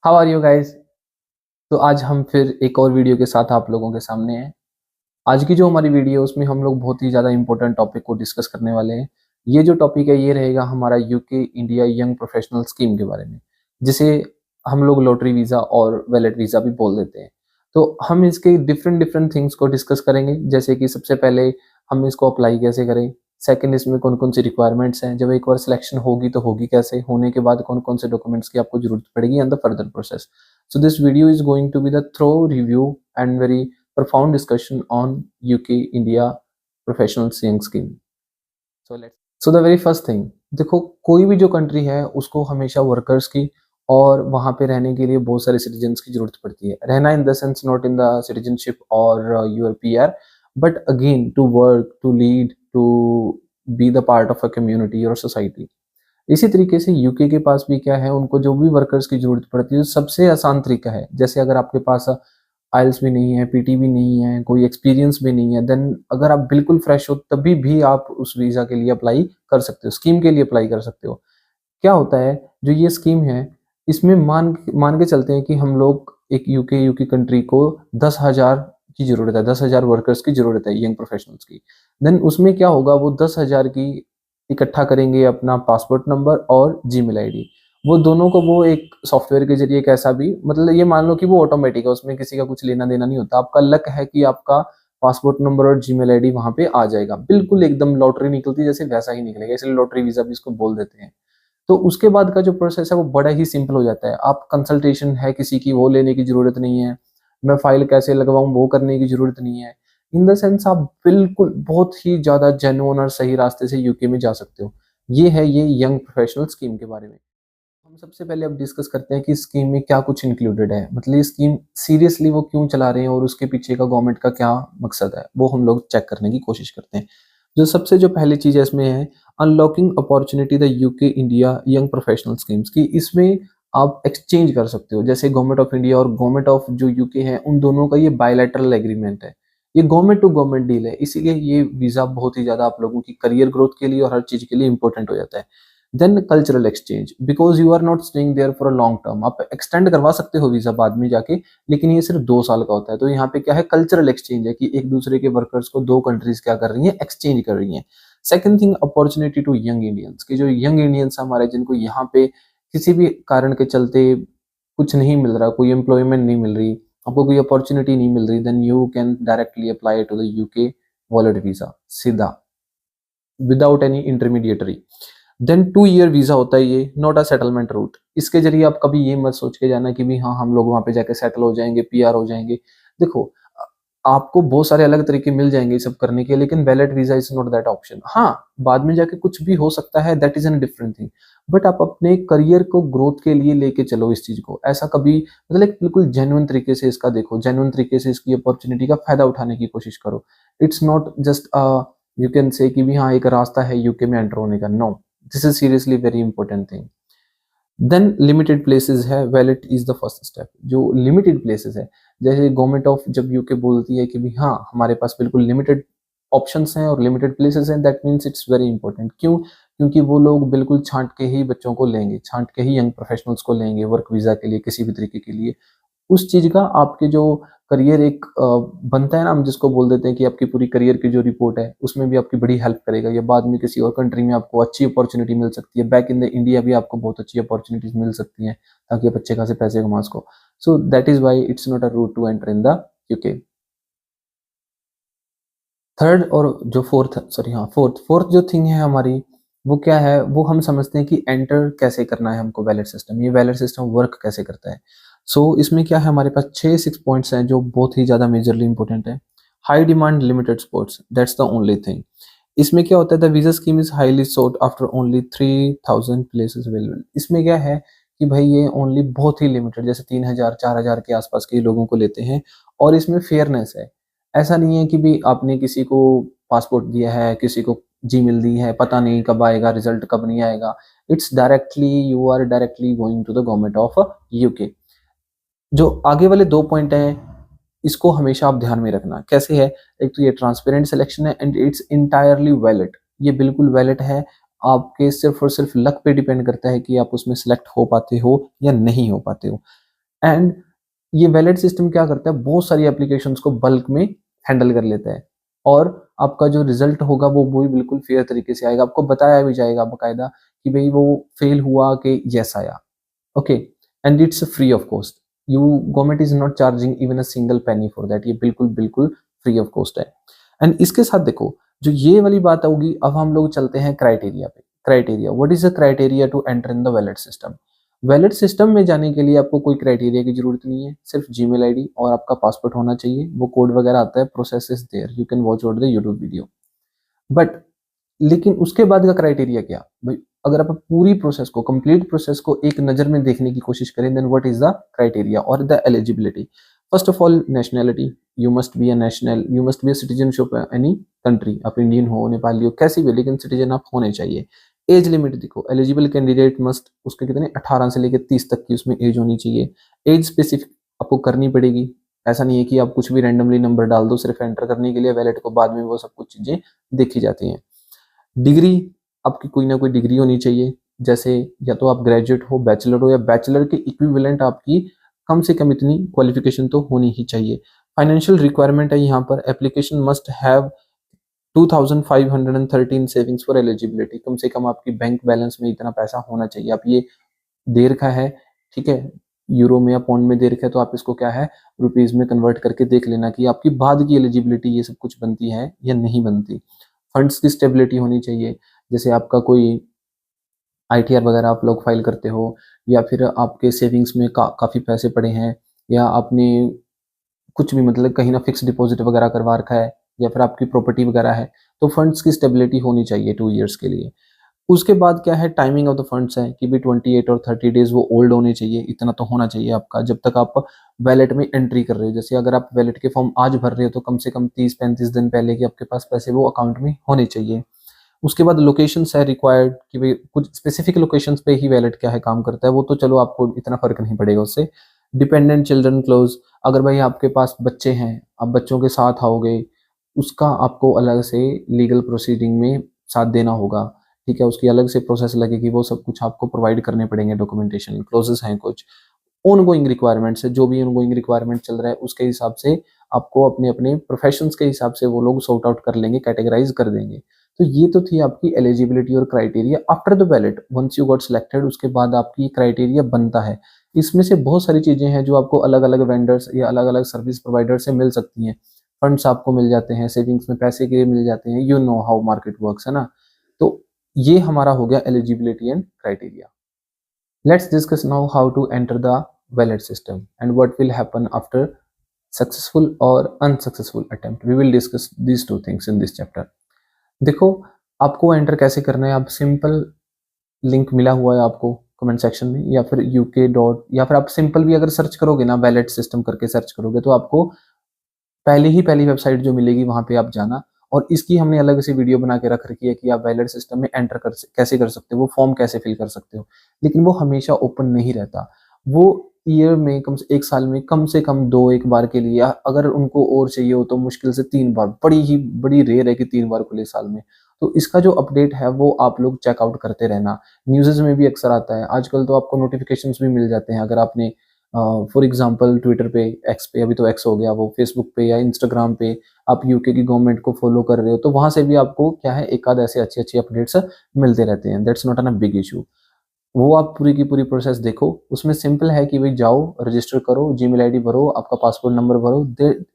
How are you guys. तो आज हम फिर एक और वीडियो के साथ आप लोगों के सामने हैं। आज की जो हमारी वीडियो है उसमें हम लोग बहुत ही ज़्यादा इंपॉर्टेंट टॉपिक को डिस्कस करने वाले हैं। ये जो टॉपिक है ये रहेगा हमारा UK India young professional scheme के बारे में, जिसे हम लोग लॉटरी वीज़ा और वैलेट वीज़ा भी बोल देते हैं। तो हम इसके डिफरेंट डिफरेंट थिंग्स को डिस्कस करेंगे, जैसे कि सबसे पहले हम इसको अप्लाई कैसे करें। सेकंड, इसमें कौन कौन सी रिक्वायरमेंट्स हैं, जब एक बार सिलेक्शन होगी तो होगी कैसे, होने के बाद कौन कौन से डॉक्यूमेंट्स की आपको जरूरत पड़ेगी and the further process. So this video is going to be the thorough review and very profound discussion on UK India professional singing scheme. So the very first thing, देखो कोई भी जो कंट्री है उसको हमेशा वर्कर्स की और वहाँ पे रहने के लिए बहुत सारे सिटीजन्स की जरूरत पड़ती है। रहना in the sense not in the citizenship और your PR, but again to work, to lead, to be the part of a community और सोसाइटी। इसी तरीके से यूके के पास भी क्या है, उनको जो भी वर्कर्स की जरूरत पड़ती है सबसे आसान तरीका है। जैसे अगर आपके पास आइल्स भी नहीं है, पीटी भी नहीं है, कोई एक्सपीरियंस भी नहीं है, देन अगर आप बिल्कुल फ्रेश हो तभी भी आप उस वीज़ा के लिए अप्लाई कर सकते हो, स्कीम के लिए अप्लाई कर सकते हो। क्या होता है, जो ये स्कीम है इसमें मान मान के चलते हैं कि हम लोग एक यूके कंट्री को 10,000 की ज़रूरत है, 10,000 वर्कर्स की ज़रूरत है यंग प्रोफेशनल्स की। देन उसमें क्या होगा, वो 10,000 की इकट्ठा करेंगे अपना पासपोर्ट नंबर और जीमेल आईडी। वो दोनों को वो एक सॉफ्टवेयर के जरिए कैसा भी, मतलब ये मान लो कि वो ऑटोमेटिक है, उसमें किसी का कुछ लेना देना नहीं होता। आपका लक है कि आपका पासपोर्ट नंबर और जीमेल आईडी वहां पे आ जाएगा, बिल्कुल एकदम लॉटरी निकलती है जैसे वैसा ही निकलेगा, इसलिए लॉटरी वीजा भी इसको बोल देते हैं। तो उसके बाद का जो प्रोसेस है वो बड़ा ही सिंपल हो जाता है। आप कंसल्टेशन है किसी की वो लेने की जरूरत नहीं है, मैं फाइल कैसे लगवाऊं वो करने की जरूरत नहीं है। इन द सेंस आप बिल्कुल बहुत ही ज्यादा जेन्युइन और सही रास्ते से यूके में जा सकते हो। ये है ये यंग प्रोफेशनल स्कीम के बारे में। हम सबसे पहले अब डिस्कस करते हैं कि स्कीम में क्या कुछ इंक्लूडेड है, मतलब ये स्कीम सीरियसली वो क्यों चला रहे हैं और उसके पीछे का गवर्नमेंट का क्या मकसद है, वो हम लोग चेक करने की कोशिश करते हैं। जो पहली चीज है इसमें है unlocking opportunity the UK India young professional schemes की। इसमें आप एक्सचेंज कर सकते हो, जैसे गवर्नमेंट ऑफ इंडिया और गवर्नमेंट ऑफ जो यूके है उन दोनों का ये बायलैटरल एग्रीमेंट है। ये गवर्नमेंट टू गवर्नमेंट डील है, इसीलिए ये वीजा बहुत ही ज्यादा आप लोगों की करियर ग्रोथ के लिए और हर चीज के लिए इंपॉर्टेंट हो जाता है। Then cultural exchange, because you are not staying there for a long term, आप एक्सटेंड करवा सकते हो वीजा बाद में जाके, लेकिन ये सिर्फ 2 साल का होता है। तो यहाँ पे क्या है, कल्चरल एक्सचेंज है कि एक दूसरे के वर्कर्स को दो कंट्रीज क्या कर रही है, एक्सचेंज कर रही है। Second thing, opportunity to young Indians, की जो यंग इंडियंस हमारे जिनको यहाँ पे किसी भी कारण के चलते कुछ नहीं मिल रहा, कोई एम्प्लॉयमेंट नहीं मिल रही, आपको कोई अपॉर्चुनिटी नहीं मिल रही, then you can directly apply to the UK wallet visa, सीधा, without any intermediatory. Then 2 year visa होता है ये, नॉट अ सेटलमेंट रूट। इसके जरिए आप कभी ये मत सोच के जाना कि भी हाँ हम लोग वहां पे जाके सेटल हो जाएंगे, पीआर हो जाएंगे। देखो आपको बहुत सारे अलग तरीके मिल जाएंगे सब करने के, लेकिन valid visa is not that option. हाँ, बाद में जाके कुछ भी हो सकता है, that is an different thing, but आप अपने करियर को ग्रोथ के लिए लेके चलो इस चीज को। ऐसा कभी, मतलब एक बिल्कुल जेन्युइन तरीके से इसका देखो, जेन्युइन तरीके से इसकी अपॉर्चुनिटी का फायदा उठाने की कोशिश करो। It's not just you can say कि भी हाँ एक रास्ता है यूके में एंटर होने का, no, this is seriously very important thing. Then limited places है, valid is the first step. जो लिमिटेड प्लेसेस है, जैसे गवर्नमेंट ऑफ जब यूके बोलती है कि भी हाँ हमारे पास बिल्कुल लिमिटेड ऑप्शंस हैं और लिमिटेड प्लेसेस हैं, that means it's very important. क्यों? क्योंकि वो लोग बिल्कुल छांट के ही बच्चों को लेंगे, छांट के ही यंग प्रोफेशनल्स को लेंगे वर्क वीजा के लिए, किसी भी तरीके के लिए। उस चीज का आपके जो करियर एक बनता है ना, हम जिसको बोल देते हैं कि आपकी पूरी करियर की जो रिपोर्ट है उसमें भी आपकी बड़ी हेल्प करेगा। या बाद में किसी और कंट्री में आपको अच्छी अपॉर्चुनिटी मिल सकती है, बैक इन द इंडिया भी आपको बहुत अच्छी अपॉर्चुनिटीज मिल सकती हैं, ताकि आप अच्छे खासे पैसे कमा सको। So that is why it's not a route to enter in the UK. Third और जो फोर्थ, सॉरी हाँ, फोर्थ जो थिंग है हमारी, वो क्या है, वो हम समझते हैं कि एंटर कैसे करना है हमको वैलिड सिस्टम, ये वैलिड सिस्टम वर्क कैसे करता है। इसमें क्या है, हमारे पास 6 पॉइंट्स हैं जो बहुत ही ज्यादा मेजरली इंपॉर्टेंट है। High demand limited sports, that's the only thing. इसमें क्या होता है, the visa scheme is highly sought after only 3,000 places available. इसमें क्या है कि भाई ये ओनली बहुत ही लिमिटेड, जैसे 3,000 4,000 के आसपास के लोगों को लेते हैं। और इसमें फेयरनेस है, ऐसा नहीं है कि भी आपने किसी को पासपोर्ट दिया है, किसी को जीमेल दी है, पता नहीं कब आएगा रिजल्ट, कब नहीं आएगा। It's directly, you are directly going to the government of UK. जो आगे वाले 2 पॉइंट हैं इसको हमेशा आप ध्यान में रखना। कैसे है, एक तो ये ट्रांसपेरेंट सिलेक्शन है एंड इट्स इंटायरली वैलिड, ये बिल्कुल वैलिड है। आपके सिर्फ और सिर्फ लक पे डिपेंड करता है कि आप उसमें सेलेक्ट हो पाते हो या नहीं हो पाते हो। एंड ये वैलेट सिस्टम क्या करता है, बहुत सारी एप्लीकेशंस को बल्क में हैंडल कर लेता है और आपका जो रिजल्ट होगा वो भी बिल्कुल फेयर तरीके से आएगा। आपको बताया भी जाएगा बाकायदा कि भाई वो फेल हुआ कि यस आया। Okay, and it's free of cost. You government is not charging even a single penny for that. ये बिल्कुल बिल्कुल फ्री ऑफ कॉस्ट है। एंड इसके साथ देखो, जो ये वाली बात होगी, अब हम लोग चलते हैं क्राइटेरिया पे। Criteria, what is the criteria to enter in the ballot system. Ballot system में जाने के लिए आपको कोई क्राइटेरिया की जरूरत नहीं है, सिर्फ जीमेल आईडी और आपका पासपोर्ट होना चाहिए। वो कोड वगैरह आता है, process is there, you can watch out the YouTube video. But लेकिन उसके बाद का क्राइटेरिया क्या भाई, अगर आप पूरी प्रोसेस को, कंप्लीट प्रोसेस को एक नजर में देखने की कोशिश करें, then what is the criteria और the eligibility. First of all, nationality, you must be a national, you must be a citizenship any country. आप इंडियन हो, नेपाली हो, कैसी भी, लेकिन सिटीजन आप होने चाहिए। एज लिमिट देखो, एलिजिबल कैंडिडेट मस्ट, उसके कितने 18 से लेकर 30 तक की उसमें एज होनी चाहिए। एज स्पेसिफिक आपको करनी पड़ेगी। ऐसा नहीं है कि आप कुछ भी रैंडमली नंबर डाल दो सिर्फ एंटर करने के लिए, वैलेट को बाद में वो सब कुछ चीजें देखी जाती हैं। डिग्री, आपकी कोई ना कोई डिग्री होनी चाहिए, जैसे या तो आप ग्रेजुएट हो, बैचलर हो, या बैचलर के इक्विवेलेंट आपकी कम से कम इतनी क्वालिफिकेशन तो होनी ही चाहिए। फाइनेंशियल रिक्वायरमेंट है यहाँ पर, application must have 2513 savings for eligibility. कम से कम आपकी बैंक बैलेंस में इतना पैसा होना चाहिए। आप ये दे रखा है, ठीक है, यूरो में या पाउंड में दे रखा है, तो आप इसको क्या है, रुपीज में कन्वर्ट करके देख लेना कि आपकी बाद की एलिजिबिलिटी ये सब कुछ बनती है या नहीं बनती। फंड्स की स्टेबिलिटी होनी चाहिए, जैसे आपका कोई आईटीआर वगैरह आप लोग फाइल करते हो, या फिर आपके सेविंग्स में काफ़ी पैसे पड़े हैं, या आपने कुछ भी मतलब कहीं ना फिक्स डिपॉजिट वगैरह करवा रखा है, या फिर आपकी प्रॉपर्टी वगैरह है, तो फंड्स की स्टेबिलिटी होनी चाहिए 2 ईयर्स के लिए। उसके बाद क्या है, टाइमिंग ऑफ द फंड्स है कि भी 28 और 30 डेज वो ओल्ड होने चाहिए, इतना तो होना चाहिए आपका जब तक आप वैलेट में एंट्री कर रहे हो। जैसे अगर आप वैलेट के फॉर्म आज भर रहे हो तो कम से कम 30-35 दिन पहले के आपके पास पैसे वो अकाउंट में होने चाहिए। उसके बाद लोकेशंस है रिक्वायर्ड कि भाई कुछ स्पेसिफिक लोकेशंस पे ही वैलेट क्या है काम करता है, वो तो चलो आपको इतना फर्क नहीं पड़ेगा उससे। डिपेंडेंट चिल्ड्रन क्लोज, अगर भाई आपके पास बच्चे हैं, आप बच्चों के साथ आओगे, उसका आपको अलग से लीगल प्रोसीडिंग में साथ देना होगा, ठीक है, उसकी अलग से प्रोसेस लगेगी, वो सब कुछ आपको प्रोवाइड करने पड़ेंगे, डॉक्यूमेंटेशन क्लोजेस हैं कुछ। ऑनगोइंग रिक्वायरमेंट्स है, जो भी ऑनगोइंग रिक्वायरमेंट चल रहा है उसके हिसाब से आपको अपने अपने प्रोफेशंस के हिसाब से वो लोग सॉर्ट आउट कर लेंगे, कैटेगराइज कर देंगे। तो ये तो थी आपकी एलिजिबिलिटी और criteria. After the ballot once you got selected, उसके बाद आपकी क्राइटेरिया बनता है। इसमें से बहुत सारी चीजें हैं जो आपको अलग अलग वेंडर्स या अलग अलग सर्विस प्रोवाइडर से मिल सकती हैं। फंड्स आपको मिल जाते हैं, सेविंग्स में पैसे के लिए मिल जाते हैं, you know how market works, है ना। तो ये हमारा हो गया eligibility and criteria. Let's discuss now how to enter the wallet system and what will happen after successful or unsuccessful attempt. We will discuss these two things in this chapter. देखो, आपको enter कैसे करना है, आप simple link मिला हुआ है आपको कमेंट सेक्शन में, या फिर uk डॉट, या फिर आप सिंपल भी अगर सर्च करोगे ना, वैलेट सिस्टम करके सर्च करोगे, तो आपको पहली वेबसाइट जो मिलेगी वहां पे आप जाना। और इसकी हमने अलग से वीडियो बना के रख रखी है कि आप वैलेट सिस्टम में एंटर कैसे कर सकते हो, वो फॉर्म कैसे फिल कर सकते हो। लेकिन वो हमेशा ओपन नहीं रहता, वो ईयर में कम से एक साल में कम से कम 2 एक बार के लिए, अगर उनको और चाहिए हो तो मुश्किल से 3 बार, बड़ी रेयर है कि 3 बार खुले साल में। तो इसका जो अपडेट है वो आप लोग चेकआउट करते रहना। न्यूज़ में भी अक्सर आता है आजकल, तो आपको नोटिफिकेशंस भी मिल जाते हैं। अगर आपने फॉर एग्जांपल ट्विटर पे, एक्स पे, अभी तो एक्स हो गया, वो फेसबुक पे या इंस्टाग्राम पे आप यूके की गवर्नमेंट को फॉलो कर रहे हो, तो वहां से भी आपको क्या है, एक आध ऐसे अच्छी अच्छी अपडेट्स मिलते रहते हैं। That's not an a big issue. वो आप पूरी की पूरी प्रोसेस देखो, उसमें सिंपल है कि भाई जाओ, रजिस्टर करो, जीमेल आईडी भरो, आपका पासपोर्ट नंबर भरो,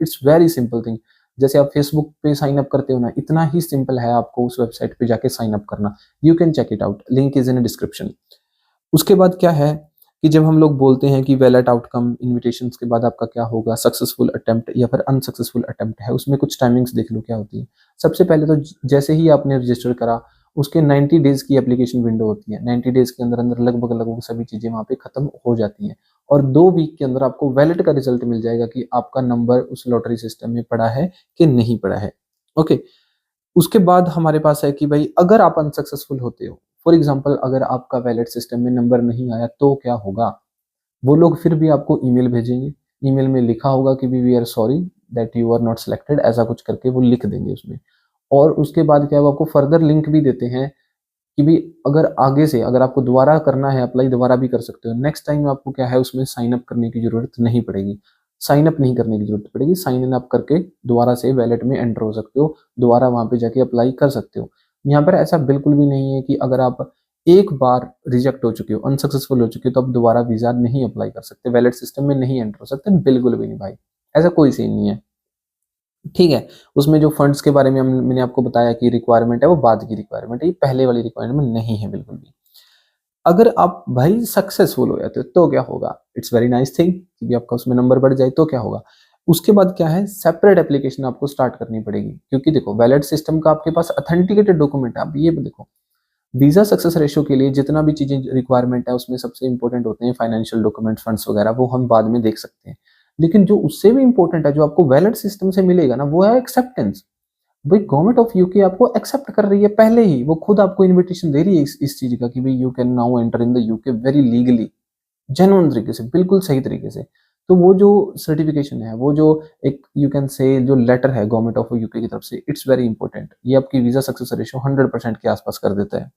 इट्स वेरी सिंपल थिंग। जैसे आप फेसबुक पे साइन अप करते हो ना, इतना ही सिंपल है आपको उस वेबसाइट पे जाके साइन अप करना। You can check it out, link is in description. उसके बाद क्या है कि जब हम लोग बोलते हैं कि वैलेट आउटकम इनविटेशन के बाद आपका क्या होगा, सक्सेसफुल अटेम्प्ट या फिर अनसक्सेसफुल अटेम्प्ट है, उसमें कुछ टाइमिंग्स देख लो क्या होती है। सबसे पहले तो जैसे ही आपने रजिस्टर करा, उसके 90 डेज की एप्लीकेशन विंडो होती है। 90 डेज के अंदर अंदर लगभग सभी चीजें वहां पे खत्म हो जाती हैं, और 2 वीक के अंदर आपको वैलेट का रिजल्ट मिल जाएगा कि आपका नंबर उस लॉटरी सिस्टम में पड़ा है कि नहीं पड़ा है। ओके, उसके बाद हमारे पास है कि भाई अगर आप अनसक्सेसफुल होते हो, फॉर एग्जांपल अगर आपका वैलेट सिस्टम में नंबर नहीं आया, तो क्या होगा, वो लोग फिर भी आपको ईमेल भेजेंगे। ईमेल में लिखा होगा कि we are sorry that you are not selected, ऐसा कुछ करके वो लिख देंगे उसमें। और उसके बाद क्या, वो आपको फर्दर लिंक भी देते हैं कि भी अगर आगे से अगर आपको दोबारा करना है अप्लाई, दोबारा भी कर सकते हो। नेक्स्ट टाइम आपको क्या है उसमें साइन अप करने की जरूरत नहीं पड़ेगी, साइन अप नहीं करने की जरूरत पड़ेगी, साइन इन अप करके दोबारा से वैलेट में एंटर हो सकते हो, दोबारा वहां पे जाके अप्लाई कर सकते हो। यहाँ पर ऐसा बिल्कुल भी नहीं है कि अगर आप एक बार रिजेक्ट हो चुके हो, अनसक्सेसफुल हो चुके हो, तो आप दोबारा वीजा नहीं अप्लाई कर सकते, वैलिड सिस्टम में नहीं एंटर हो सकते, बिल्कुल भी नहीं भाई, ऐसा कोई सीन नहीं है। ठीक है, उसमें जो फंड्स के बारे में मैंने आपको बताया कि रिक्वायरमेंट है, वो बाद की रिक्वायरमेंट है, ये पहले वाली रिक्वायरमेंट नहीं है बिल्कुल भी। अगर आप भाई सक्सेसफुल हो जाते हो तो क्या होगा, इट्स वेरी नाइस थिंग कि आपका उसमें नंबर बढ़ जाए, तो क्या होगा, उसके बाद क्या है, सेपरेट एप्लीकेशन आपको स्टार्ट करनी पड़ेगी। क्योंकि देखो वैलिड सिस्टम का आपके पास अथेंटिकेटेड डॉक्यूमेंट है। आप ये देखो, वीजा सक्सेस रेशियो के लिए जितना भी चीजें रिक्वायरमेंट है उसमें सबसे इंपॉर्टेंट होते हैं फाइनेंशियल डॉक्यूमेंट्स, फंड्स वगैरह, वो हम बाद में देख सकते हैं। लेकिन जो उससे भी इंपॉर्टेंट है, जो आपको वैलिड सिस्टम से मिलेगा ना, वो है एक्सेप्टेंस। भाई गवर्नमेंट ऑफ यूके आपको एक्सेप्ट कर रही है पहले ही, वो खुद आपको इनविटेशन दे रही है इस चीज का कि भाई you can now enter in the UK very legally, genuine तरीके से, बिल्कुल सही तरीके से। तो वो जो सर्टिफिकेशन है, वो जो एक यू कैन से जो लेटर है गवर्नमेंट ऑफ यूके की तरफ से, इट्स वेरी इंपॉर्टेंट। ये आपकी वीजा सक्सेस रेशियो 100% के आसपास कर देता है।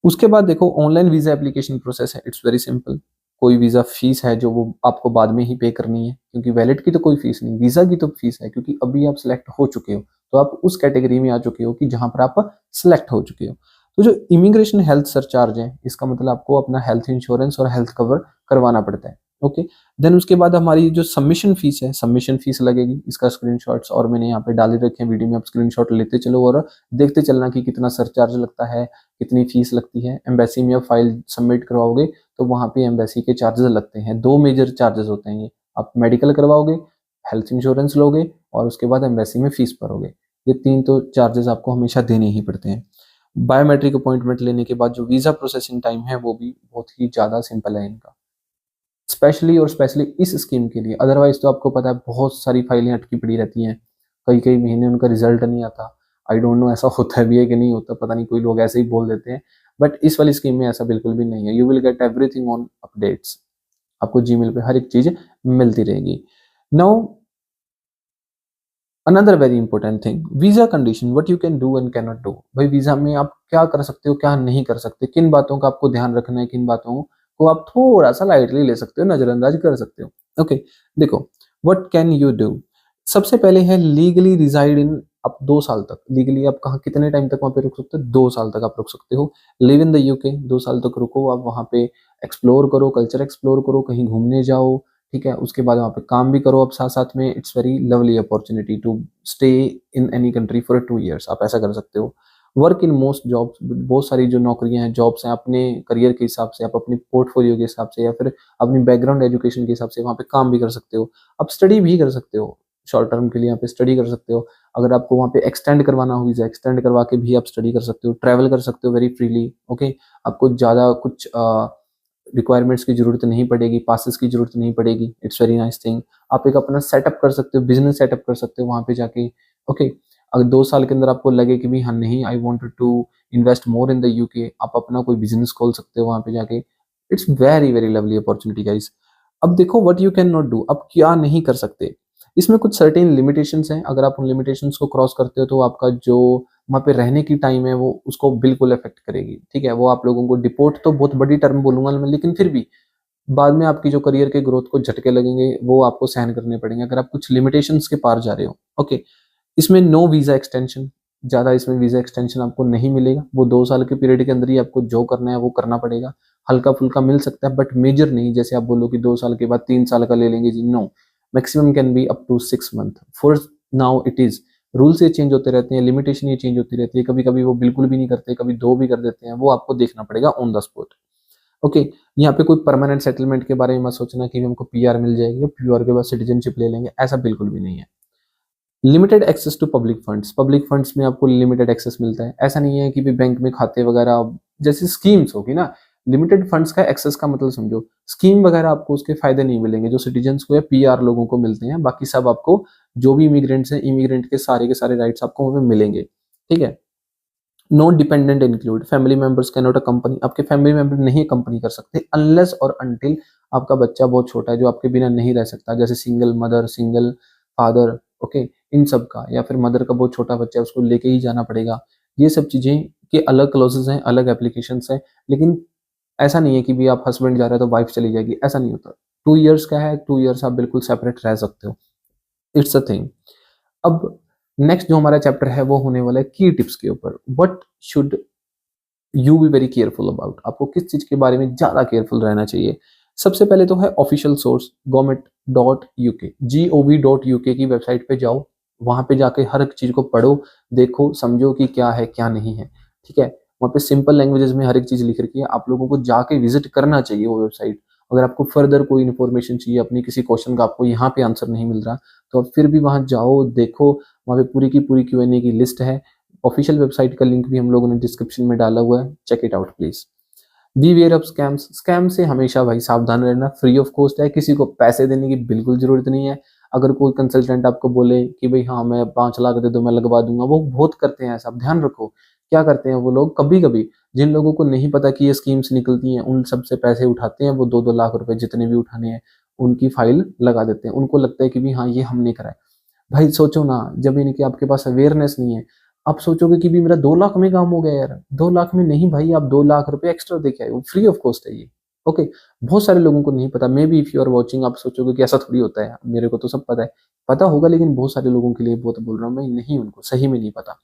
उसके बाद देखो ऑनलाइन वीजा एप्लीकेशन प्रोसेस है, इट्स वेरी सिंपल। कोई वीजा फीस है जो वो आपको बाद में ही पे करनी है, क्योंकि वैलिड की तो कोई फीस नहीं, वीजा की तो फीस है, क्योंकि अभी आप सिलेक्ट हो चुके हो, तो आप उस कैटेगरी में आ चुके हो कि जहां पर आप सिलेक्ट हो चुके हो। तो जो इमिग्रेशन हेल्थ सरचार्ज है, इसका मतलब आपको अपना हेल्थ इंश्योरेंस और हेल्थ कवर करवाना पड़ता है। ओके, देन उसके बाद हमारी जो सबमिशन फीस है, सबमिशन फीस लगेगी, इसका स्क्रीनशॉट्स और मैंने यहाँ पे डाले रखे हैं वीडियो में, आप स्क्रीनशॉट लेते चलो और देखते चलना कि कितना सरचार्ज लगता है, कितनी फीस लगती है। एम्बेसी में आप फाइल सबमिट करवाओगे तो वहाँ पे एम्बेसी के चार्जेस लगते हैं, दो मेजर चार्जेस होते हैं ये, आप मेडिकल करवाओगे, हेल्थ इंश्योरेंस लोगे और उसके बाद एम्बेसी में फीस भरोगे, ये तीन तो चार्जेस आपको हमेशा देने ही पड़ते हैं। बायोमेट्रिक अपॉइंटमेंट लेने के बाद जो वीजा प्रोसेसिंग टाइम है वो भी बहुत ही ज़्यादा सिंपल है इनका, स्पेशली और स्पेशली इस स्कीम के लिए। अदरवाइज तो आपको पता है बहुत सारी फाइलें अटकी पड़ी रहती हैं, कई कई महीने उनका रिजल्ट नहीं आता। आई डोंट नो ऐसा होता भी है कि नहीं होता, पता नहीं, कोई लोग ऐसे ही बोल देते हैं। बट इस वाली स्कीम में ऐसा बिल्कुल भी नहीं है, you will get everything on updates, आपको जीमेल पे हर एक चीज मिलती रहेगी। Now another very important thing, visa condition, what you can do and can not do. भाई वीजा में आप क्या कर सकते हो, क्या नहीं कर सकते, किन बातों का आपको ध्यान रखना है, किन बातों को आप थोड़ा सा लाइटली ले सकते हो, नजरअंदाज कर सकते हो। ओके, देखो व्हाट कैन यू डू। सबसे पहले है लीगली रिजाइड इन, आप 2 साल तक लीगली, आप कहाँ कितने टाइम तक वहां पे रुक सकते हो, 2 साल तक आप रुक सकते हो। लिव इन द यूके, 2 साल तक रुको, आप वहां पे एक्सप्लोर करो, कल्चर एक्सप्लोर करो, कहीं घूमने जाओ, ठीक है, उसके बाद वहाँ पे काम भी करो आप साथ साथ में। It's very lovely opportunity to stay in any country for 2 years, आप ऐसा कर सकते हो। वर्क इन मोस्ट जॉब्स, बहुत सारी जो नौकरियां हैं, जॉब्स हैं, अपने करियर के हिसाब से, आप अपनी पोर्टफोलियो के हिसाब से या फिर अपनी बैकग्राउंड एजुकेशन के हिसाब से वहाँ पे काम भी कर सकते हो। आप स्टडी भी कर सकते हो, शॉर्ट टर्म के लिए यहाँ पे स्टडी कर सकते हो। अगर आपको वहाँ पे एक्सटेंड करवाना हो वीजा, एक्सटेंड करवा के भी आप स्टडी कर सकते हो, ट्रैवल कर सकते हो वेरी फ्रीली। ओके, आपको ज़्यादा कुछ रिक्वायरमेंट्स की जरूरत नहीं पड़ेगी, पासेस की जरूरत नहीं पड़ेगी, इट्स वेरी नाइस थिंग। आप एक अपना सेटअप कर सकते हो, बिजनेस सेटअप कर सकते हो वहां पे जाके। ओके, अगर 2 साल के अंदर आपको लगे कि भी हाँ नहीं, I want to invest more in the UK, आप अपना कोई बिजनेस खोल सकते हो वहां पे जाके। It's very very lovely opportunity guys. अब देखो what you can not do, अब क्या नहीं कर सकते। इसमें कुछ सर्टेन लिमिटेशंस हैं, अगर आप उन लिमिटेशंस को क्रॉस करते हो तो आपका जो वहाँ पे रहने की टाइम है वो उसको बिल्कुल अफेक्ट करेगी। ठीक है, वो आप लोगों को डिपोर्ट, तो बहुत बड़ी टर्म बोलूंगा मैं, लेकिन फिर भी बाद में आपकी जो करियर के ग्रोथ को झटके लगेंगे वो आपको सहन करने पड़ेंगे अगर आप कुछ लिमिटेशंस के पार जा रहे हो। ओके, इसमें नो वीजा एक्सटेंशन, ज्यादा इसमें वीजा एक्सटेंशन आपको नहीं मिलेगा, वो 2 साल के पीरियड के अंदर ही आपको जो करना है वो करना पड़ेगा। हल्का फुल्का मिल सकता है बट मेजर नहीं, जैसे आप बोलो कि 2 साल के बाद 3 साल का ले लेंगे जी, no, maximum can be up to 6 month for now. It is rules ये चेंज होते रहते हैं, लिमिटेशन ये चेंज होती रहती है, कभी कभी वो बिल्कुल भी नहीं करते, कभी दो भी कर देते हैं, वो आपको देखना पड़ेगा ऑन द स्पॉट। ओके, यहाँ पे कोई परमानेंट सेटलमेंट के बारे में मत सोचना कि हमको पीआर मिल जाएगी, पीआर के बाद सिटीजनशिप ले लेंगे, ऐसा बिल्कुल भी नहीं है। Limited access to public funds, public funds में आपको लिमिटेड एक्सेस मिलता है, ऐसा नहीं है कि भी बैंक में खाते वगैरह जैसी स्कीम्स होगी ना। लिमिटेड फंड्स का एक्सेस का मतलब समझो, स्कीम वगैरह आपको उसके फायदे नहीं मिलेंगे जो सिटीजन्स को या पीआर लोगों को मिलते हैं, बाकी सब आपको जो भी इमिग्रेंट्स हैं, इमिग्रेंट के सारे राइट्स आपको वहाँ पे मिलेंगे। ठीक है, no dependent include, family members can not company, आपके फैमिली मेंबर नहीं कंपनी कर सकते अनलेस और अनटिल आपका बच्चा बहुत छोटा है जो आपके बिना नहीं रह सकता, जैसे single mother, single father. Okay, इन सब का, या फिर मदर का बहुत छोटा बच्चा है उसको लेके ही जाना पड़ेगा, ये सब चीजें के अलग क्लॉजेज हैं, अलग एप्लीकेशंस हैं, लेकिन ऐसा नहीं है कि भी आप हस्बैंड जा रहे हो तो वाइफ चली जाएगी, ऐसा नहीं होता। 2 इयर्स का है, 2 इयर्स आप बिल्कुल सेपरेट रह सकते हो। It's a thing. अब नेक्स्ट जो हमारा चैप्टर है वो होने वाला है की टिप्स के ऊपर। What should you be very careful about, आपको किस चीज के बारे में ज्यादा केयरफुल रहना चाहिए। सबसे पहले तो है ऑफिशियल सोर्स government.uk, gov.uk की वेबसाइट पे जाओ, वहां पे जाके हर एक चीज को पढ़ो, देखो, समझो कि क्या है क्या नहीं है। ठीक है, वहाँ पे सिंपल लैंग्वेजेस में हर एक चीज लिख रखी है, आप लोगों को जाके विजिट करना चाहिए वो वेबसाइट। अगर आपको फर्दर कोई इन्फॉर्मेशन चाहिए अपनी किसी क्वेश्चन का, आपको यहाँ पे आंसर नहीं मिल रहा, तो आप फिर भी वहां जाओ, देखो, वहाँ पे पूरी की पूरी Q&A की लिस्ट है। ऑफिशियल वेबसाइट का लिंक भी हम लोगों ने डिस्क्रिप्शन में डाला हुआ है, check it out please. Be aware of scams, scam से हमेशा भाई सावधान रहना, फ्री ऑफ कॉस्ट है, किसी को पैसे देने की बिल्कुल जरूरत नहीं है। अगर कोई कंसल्टेंट आपको बोले कि भाई हाँ मैं 5 लाख दे दो मैं लगवा दूंगा, वो बहुत करते हैं ऐसा, ध्यान रखो। क्या करते हैं वो लोग, कभी कभी जिन लोगों को नहीं पता कि ये स्कीम्स निकलती हैं उन सबसे पैसे उठाते हैं, वो 2-2 लाख रुपए जितने भी उठाने हैं उनकी फाइल लगा देते हैं। उनको लगता है कि भी हाँ ये हमने करा है। भाई सोचो ना, जब इनके आपके पास अवेयरनेस नहीं है, आप सोचोगे कि भी मेरा 2 लाख में काम हो गया यार, 2 लाख में नहीं भाई, आप 2 लाख रुपए एक्स्ट्रा देके आए हो, फ्री ऑफ कॉस्ट है ये। ओके, बहुत सारे लोगों को नहीं पता, maybe if you are watching आप सोचोगे कि ऐसा थोड़ी होता है, मेरे को तो सब पता है, पता होगा, लेकिन बहुत सारे लोगों के लिए बहुत बोल रहा हूँ मैं, नहीं, उनको सही में नहीं पता।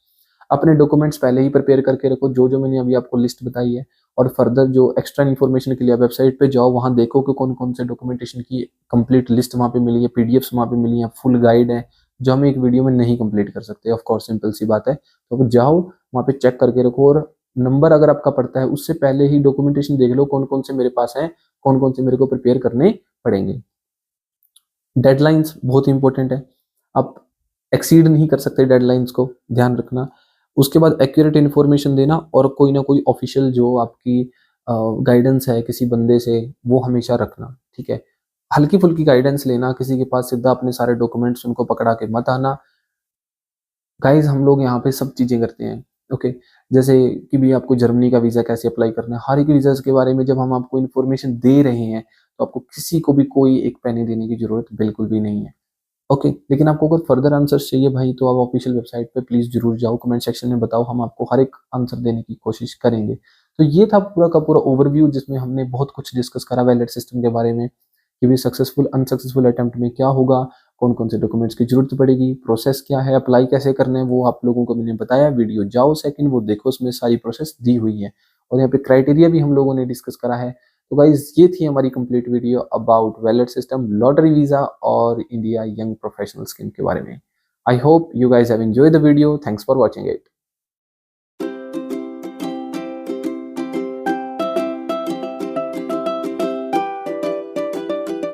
अपने डॉक्यूमेंट्स पहले ही प्रिपेयर करके रखो, जो जो मैंने अभी आपको लिस्ट बताई है, और फर्दर जो एक्स्ट्रा इन्फॉर्मेशन के लिए वेबसाइट पे जाओ, वहां देखो कि कौन कौन से डॉक्यूमेंटेशन की कंप्लीट लिस्ट वहां पे मिली है, पीडीएफ्स वहां पे मिली है, फुल गाइड है, जो हम एक वीडियो में नहीं कंप्लीट कर सकते, ऑफ कोर्स, सिंपल सी बात है। तो अब जाओ वहां पे चेक करके रखो, और नंबर अगर आपका पड़ता है उससे पहले ही डॉक्यूमेंटेशन देख लो कौन कौन से मेरे पास है, कौन कौन से मेरे को प्रिपेयर करने पड़ेंगे। डेडलाइंस बहुत इंपॉर्टेंट है, आप एक्सीड नहीं कर सकते डेडलाइंस को, ध्यान रखना। उसके बाद एक्यूरेट इन्फॉर्मेशन देना, और कोई ना कोई ऑफिशियल जो आपकी गाइडेंस है किसी बंदे से, वो हमेशा रखना। ठीक है, हल्की फुल्की गाइडेंस लेना, किसी के पास सीधा अपने सारे डॉक्यूमेंट्स उनको पकड़ा के मत आना। गाइज हम लोग यहाँ पे सब चीजें करते हैं। ओके, जैसे कि भी आपको जर्मनी का वीजा कैसे अप्लाई करना है, हर एक वीजा के बारे में जब हम आपको इन्फॉर्मेशन दे रहे हैं, तो आपको किसी को भी कोई एक पैनी देने की जरूरत बिल्कुल भी नहीं है। ओके, लेकिन आपको अगर फर्दर आंसर्स चाहिए भाई, तो आप ऑफिशियल वेबसाइट पे प्लीज जरूर जाओ, कमेंट सेक्शन में बताओ, हम आपको हर एक आंसर देने की कोशिश करेंगे। तो ये था पूरा का पूरा ओवरव्यू, जिसमें हमने बहुत कुछ डिस्कस करा वैलिड सिस्टम के बारे में, कि भी सक्सेसफुल अनसक्सेसफुल अटेम्प्ट में क्या होगा, कौन कौन से डॉक्यूमेंट्स की जरूरत पड़ेगी, प्रोसेस क्या है, अप्लाई कैसे करना है, वो आप लोगों को मैंने बताया। वीडियो जाओ सेकंड, वो देखो, उसमें सारी प्रोसेस दी हुई है, और यहाँ पे क्राइटेरिया भी हम लोगों ने डिस्कस करा है। तो गाइज ये थी हमारी complete video about valid system, lottery visa और इंडिया यंग प्रोफेशनल स्कीम के बारे में। I hope you guys have enjoyed the video, thanks for watching it.